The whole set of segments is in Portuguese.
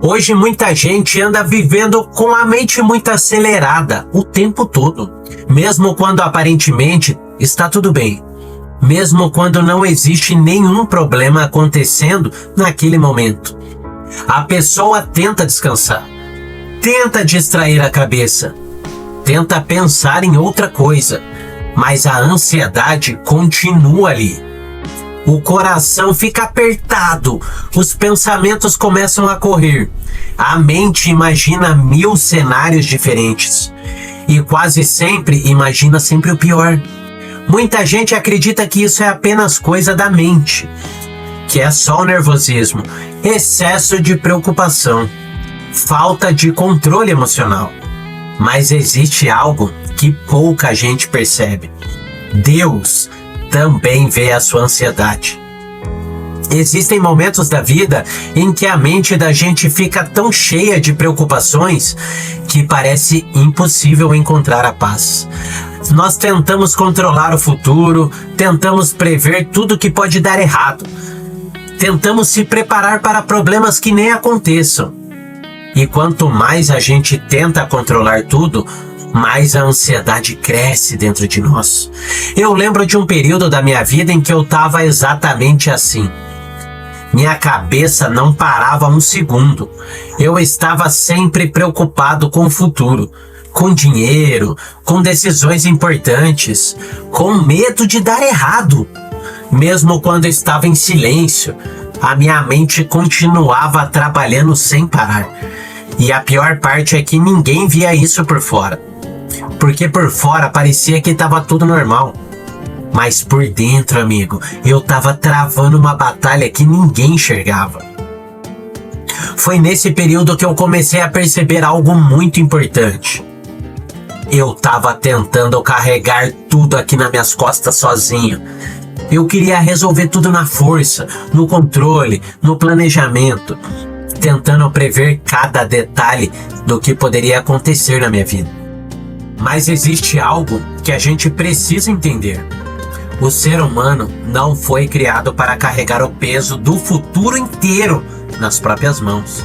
Hoje muita gente anda vivendo com a mente muito acelerada o tempo todo, mesmo quando aparentemente está tudo bem, mesmo quando não existe nenhum problema acontecendo naquele momento. A pessoa tenta descansar, tenta distrair a cabeça, tenta pensar em outra coisa, mas a ansiedade continua ali. O coração fica apertado, os pensamentos começam a correr. A mente imagina 1000 cenários diferentes e quase sempre imagina sempre o pior. Muita gente acredita que isso é apenas coisa da mente, que é só o nervosismo, excesso de preocupação, falta de controle emocional. Mas existe algo que pouca gente percebe. Deus também vê a sua ansiedade. Existem momentos da vida em que a mente da gente fica tão cheia de preocupações que parece impossível encontrar a paz. Nós tentamos controlar o futuro, tentamos prever tudo que pode dar errado, tentamos se preparar para problemas que nem aconteçam. E quanto mais a gente tenta controlar tudo, mais a ansiedade cresce dentro de nós. Eu lembro de um período da minha vida em que eu estava exatamente assim. Minha cabeça não parava um segundo. Eu estava sempre preocupado com o futuro, com dinheiro, com decisões importantes, com medo de dar errado. Mesmo quando estava em silêncio, a minha mente continuava trabalhando sem parar. E a pior parte é que ninguém via isso por fora. Porque por fora parecia que estava tudo normal. Mas por dentro, amigo, eu estava travando uma batalha que ninguém enxergava. Foi nesse período que eu comecei a perceber algo muito importante. Eu estava tentando carregar tudo aqui nas minhas costas sozinho. Eu queria resolver tudo na força, no controle, no planejamento, tentando prever cada detalhe do que poderia acontecer na minha vida. Mas existe algo que a gente precisa entender. O ser humano não foi criado para carregar o peso do futuro inteiro nas próprias mãos.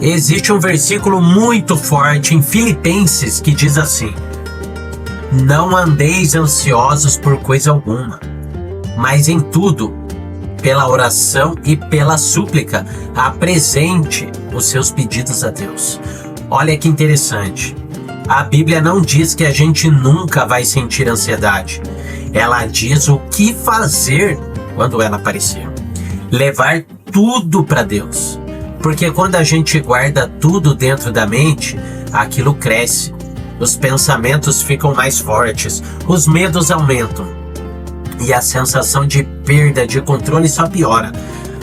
Existe um versículo muito forte em Filipenses que diz assim: não andeis ansiosos por coisa alguma, mas em tudo, pela oração e pela súplica, apresente os seus pedidos a Deus. Olha que interessante. A Bíblia não diz que a gente nunca vai sentir ansiedade. Ela diz o que fazer quando ela aparecer. Levar tudo para Deus. Porque quando a gente guarda tudo dentro da mente, aquilo cresce. Os pensamentos ficam mais fortes, os medos aumentam. E a sensação de perda de controle só piora.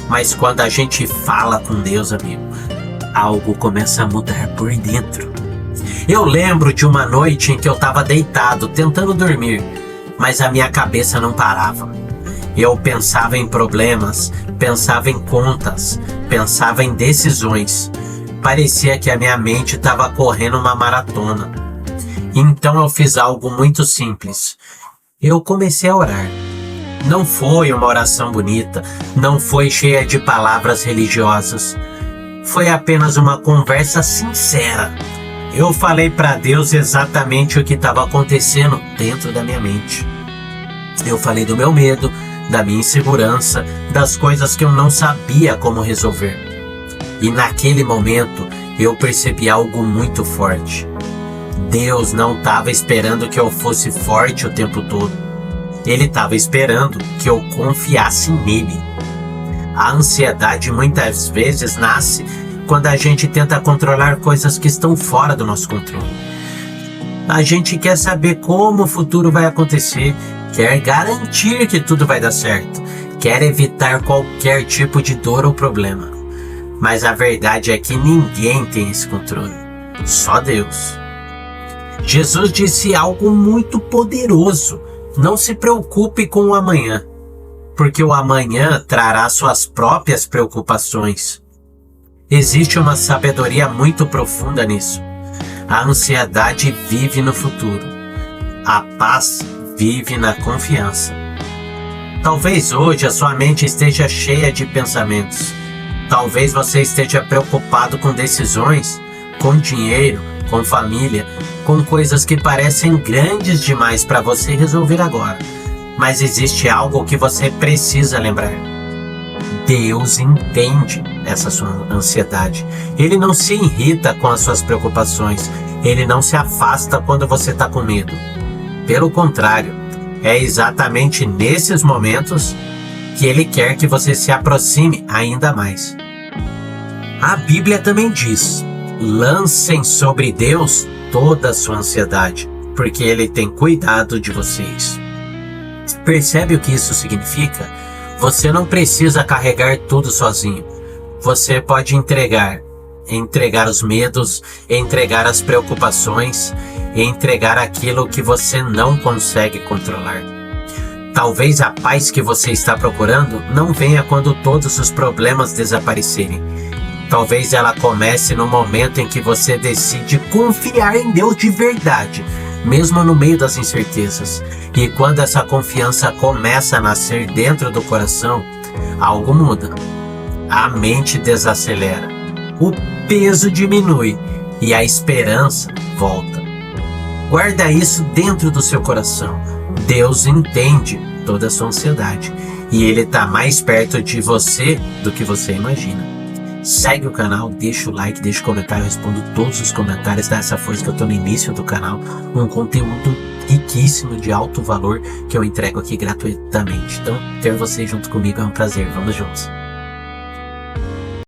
Mas quando a gente fala com Deus, amigo, algo começa a mudar por dentro. Eu lembro de uma noite em que eu estava deitado, tentando dormir, mas a minha cabeça não parava. Eu pensava em problemas, pensava em contas, pensava em decisões. Parecia que a minha mente estava correndo uma maratona. Então eu fiz algo muito simples. Eu comecei a orar. Não foi uma oração bonita, não foi cheia de palavras religiosas. Foi apenas uma conversa sincera. Eu falei para Deus exatamente o que estava acontecendo dentro da minha mente. Eu falei do meu medo, da minha insegurança, das coisas que eu não sabia como resolver. E naquele momento eu percebi algo muito forte. Deus não estava esperando que eu fosse forte o tempo todo. Ele estava esperando que eu confiasse nele. A ansiedade muitas vezes nasce quando a gente tenta controlar coisas que estão fora do nosso controle. A gente quer saber como o futuro vai acontecer, quer garantir que tudo vai dar certo, quer evitar qualquer tipo de dor ou problema. Mas a verdade é que ninguém tem esse controle, só Deus. Jesus disse algo muito poderoso: não se preocupe com o amanhã, porque o amanhã trará suas próprias preocupações. Existe uma sabedoria muito profunda nisso. A ansiedade vive no futuro. A paz vive na confiança. Talvez hoje a sua mente esteja cheia de pensamentos. Talvez você esteja preocupado com decisões, com dinheiro, com família, com coisas que parecem grandes demais para você resolver agora. Mas existe algo que você precisa lembrar. Deus entende essa sua ansiedade. Ele não se irrita com as suas preocupações. Ele não se afasta quando você está com medo. Pelo contrário, é exatamente nesses momentos que Ele quer que você se aproxime ainda mais. A Bíblia também diz: lancem sobre Deus toda a sua ansiedade, porque Ele tem cuidado de vocês. Percebe o que isso significa? Você não precisa carregar tudo sozinho. Você pode entregar os medos, entregar as preocupações, entregar aquilo que você não consegue controlar. Talvez a paz que você está procurando não venha quando todos os problemas desaparecerem. Talvez ela comece no momento em que você decide confiar em Deus de verdade, mesmo no meio das incertezas. E quando essa confiança começa a nascer dentro do coração, algo muda. A mente desacelera, o peso diminui e a esperança volta. Guarda isso dentro do seu coração. Deus entende toda a sua ansiedade e Ele está mais perto de você do que você imagina. Segue o canal, deixa o like, deixa o comentário, eu respondo todos os comentários, dá essa força que eu tô no início do canal, um conteúdo riquíssimo de alto valor que eu entrego aqui gratuitamente. Então, ter vocês junto comigo é um prazer, vamos juntos.